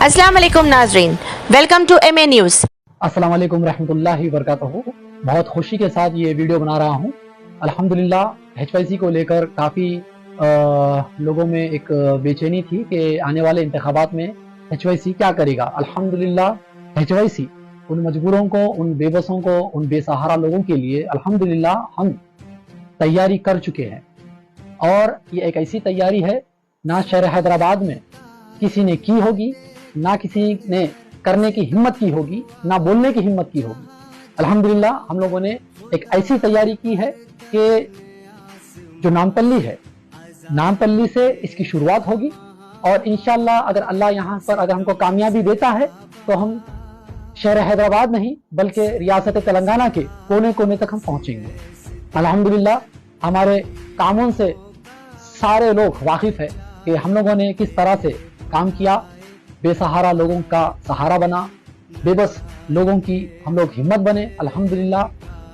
अस्सलाम वालेकुम नाजरीन, वेलकम टू MA न्यूज़। अस्सलाम वालेकुम रहमतुल्लाहि वबरकातुहू। बहुत खुशी के साथ ये वीडियो बना रहा हूँ। अल्हम्दुलिल्लाह HYC को लेकर काफ़ी लोगों में एक बेचैनी थी कि आने वाले इंतखाबात में HYC क्या करेगा। अल्हम्दुलिल्लाह HYC उन मजबूरों को, उन बेबसों को, उन बेसहारा लोगों के लिए अल्हम्दुलिल्लाह हम तैयारी कर चुके हैं। और ये एक ऐसी तैयारी है ना शहर हैदराबाद में किसी ने की होगी, ना किसी ने करने की हिम्मत की होगी, ना बोलने की हिम्मत की होगी। अल्हम्दुलिल्लाह हम लोगों ने एक ऐसी तैयारी की है कि जो नामपल्ली है, नामपल्ली से इसकी शुरुआत होगी और इंशाअल्लाह अगर अल्लाह यहाँ पर अगर हमको कामयाबी देता है तो हम शहर हैदराबाद नहीं बल्कि रियासत तेलंगाना के कोने कोने तक हम पहुँचेंगे। अल्हम्दुलिल्लाह हमारे कामों से सारे लोग वाकिफ है कि हम लोगों ने किस तरह से काम किया, बेसहारा लोगों का सहारा बना, बेबस लोगों की हम लोग हिम्मत बने अल्हम्दुलिल्लाह।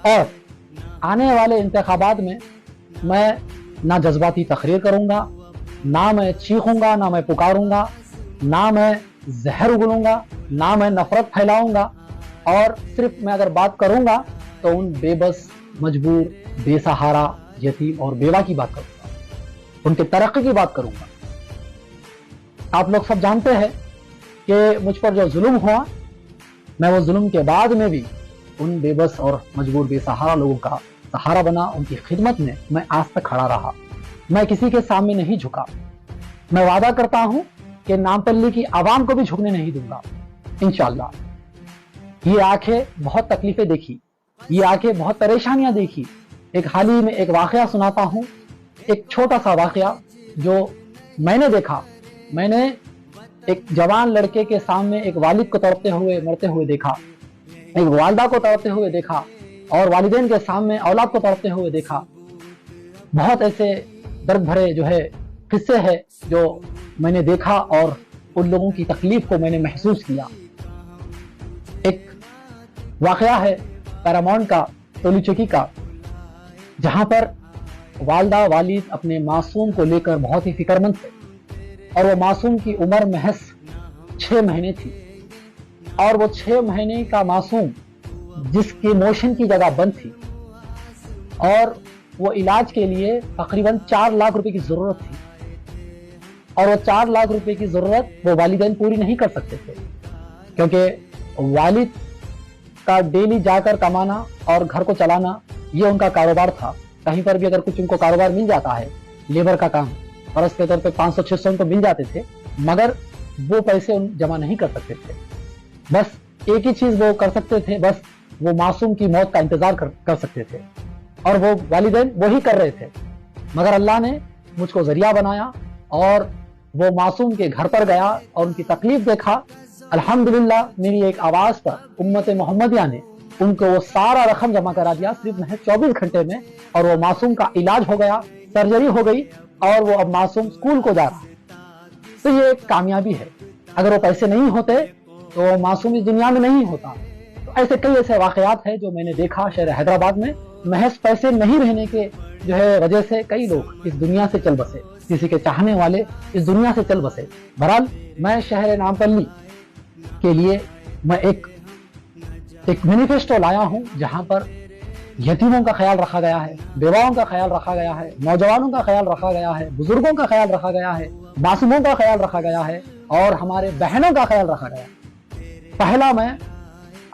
और आने वाले इंतखाबात में मैं ना जज्बाती तकरीर करूँगा, ना मैं चीखूँगा, ना मैं पुकारूँगा, ना मैं जहर उगलूँगा, ना मैं नफरत फैलाऊँगा। और सिर्फ मैं अगर बात करूँगा तो उन बेबस, मजबूर, बेसहारा, यतीम और बेवा की बात करूँगा, उनके तरक्की की बात करूँगा। आप लोग सब जानते हैं कि मुझ पर जो जुल्म हुआ, मैं वो जुल्म के बाद में भी उन बेबस और मजबूर बेसहारा लोगों का सहारा बना, उनकी खिदमत में मैं आज तक खड़ा रहा। मैं किसी के सामने नहीं झुका। मैं वादा करता हूं कि नामपल्ली की आवाम को भी झुकने नहीं दूंगा इंशाअल्लाह। ये आंखें बहुत तकलीफें देखी, ये आंखें बहुत परेशानियां देखी। एक हाल ही में एक वाकया सुनाता हूं, एक छोटा सा वाकया जो मैंने देखा। मैंने एक जवान लड़के के सामने एक वालिद को तड़पते हुए, मरते हुए देखा, एक वालदा को तड़पते हुए देखा और वालिदैन के सामने औलाद को तड़पते हुए देखा। बहुत ऐसे दर्द भरे जो है किस्से हैं जो मैंने देखा और उन लोगों की तकलीफ को मैंने महसूस किया। एक वाकया है पैरामाउंट का, टोली चौकी का, जहां पर वालदा वालिद अपने मासूम को लेकर बहुत ही फिक्रमंद थे और वो मासूम की उम्र महज 6 महीने थी। और वो 6 महीने का मासूम जिसकी मोशन की जगह बंद थी और वो इलाज के लिए तकरीबन 4 लाख रुपए की जरूरत थी और वो 4 लाख रुपए की जरूरत वो वालिदैन पूरी नहीं कर सकते थे, क्योंकि वालिद का डेली जाकर कमाना और घर को चलाना ये उनका कारोबार था। कहीं पर भी अगर कुछ उनको कारोबार मिल जाता है, लेबर का काम, फर्ज के तौर पे 500-600 उनको मिल जाते थे, मगर वो पैसे उन जमा नहीं कर सकते थे। बस एक ही चीज वो कर सकते थे, बस वो मासूम की मौत का इंतजार कर सकते थे और वो वालिदैन वही कर रहे थे। मगर अल्लाह ने मुझको जरिया बनाया और वो मासूम के घर पर गया और उनकी तकलीफ देखा। अल्हम्दुलिल्लाह मेरी एक आवाज पर उम्मत मोहम्मदिया ने उनको वो सारा रकम जमा करा दिया सिर्फ महज 24 घंटे में और वो मासूम का इलाज हो गया, सर्जरी हो गई और वो अब मासूम स्कूल को जा रहा है। तो ये एक कामयाबी है। अगर वो पैसे नहीं होते तो वो मासूम इस दुनिया में नहीं होता। तो ऐसे कई ऐसे वाकयात हैं जो मैंने देखा शहर हैदराबाद में। महज पैसे नहीं रहने के जो है वजह से कई लोग इस दुनिया से चल बसे, किसी के चाहने वाले इस दुनिया से चल बसे। बहरहाल मैं शहर नामपल्ली के लिए मैं एक मैनिफेस्टो लाया हूं जहां पर यतीमों का ख्याल रखा गया है, बेवाओं का ख्याल रखा गया है, नौजवानों का ख्याल रखा गया है, बुजुर्गों का ख्याल रखा गया है, मासूमों का ख्याल रखा गया है और हमारे बहनों का ख्याल रखा गया है। पहला मैं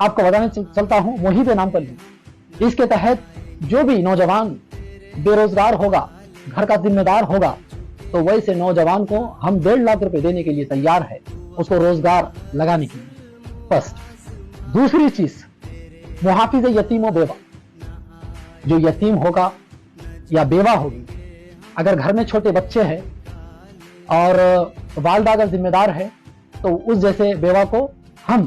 आपको बताने चलता हूं मुहिब नामपल्ली। इसके तहत जो भी नौजवान बेरोजगार होगा, घर का जिम्मेदार होगा, तो वैसे नौजवान को हम 1.5 लाख रुपए देने के लिए तैयार है, उसको रोजगार लगाने के लिए। फर्स्ट। दूसरी चीज, मुहाफिज यतीम व बेवा। जो यतीम होगा या बेवा होगी, अगर घर में छोटे बच्चे हैं और वालदा अगर जिम्मेदार है तो उस जैसे बेवा को हम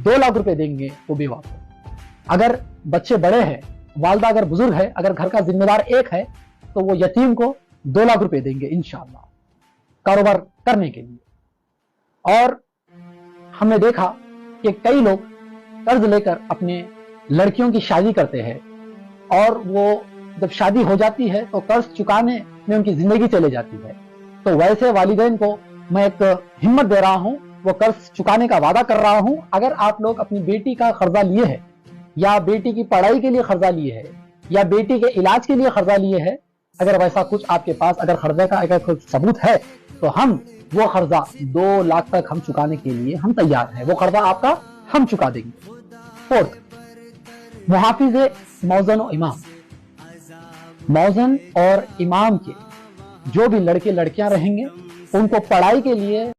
2 लाख रुपए देंगे वो बेवा को। अगर बच्चे बड़े हैं, वालदा अगर बुजुर्ग है, अगर घर का जिम्मेदार एक है तो वो यतीम को 2 लाख रुपए देंगे इंशाअल्लाह कारोबार करने के लिए। और हमने देखा कि कई लोग कर्ज लेकर अपने लड़कियों की शादी करते हैं और वो जब शादी हो जाती है तो कर्ज चुकाने में उनकी जिंदगी चले जाती है। तो वैसे वालिदैन को मैं एक हिम्मत दे रहा हूं, वो कर्ज चुकाने का वादा कर रहा हूं। अगर आप लोग अपनी बेटी का कर्जा लिए है या बेटी की पढ़ाई के लिए कर्जा लिए है या बेटी के इलाज के लिए कर्जा लिए है, अगर वैसा कुछ आपके पास अगर कर्जे का अगर कुछ सबूत है तो हम वो कर्जा 2 लाख तक हम चुकाने के लिए हम तैयार हैं। वो कर्जा आपका हम चुका देंगे। फोर्थ, मुहाफिज मौजन और इमाम। मौजन और इमाम के जो भी लड़के लड़कियां रहेंगे उनको पढ़ाई के लिए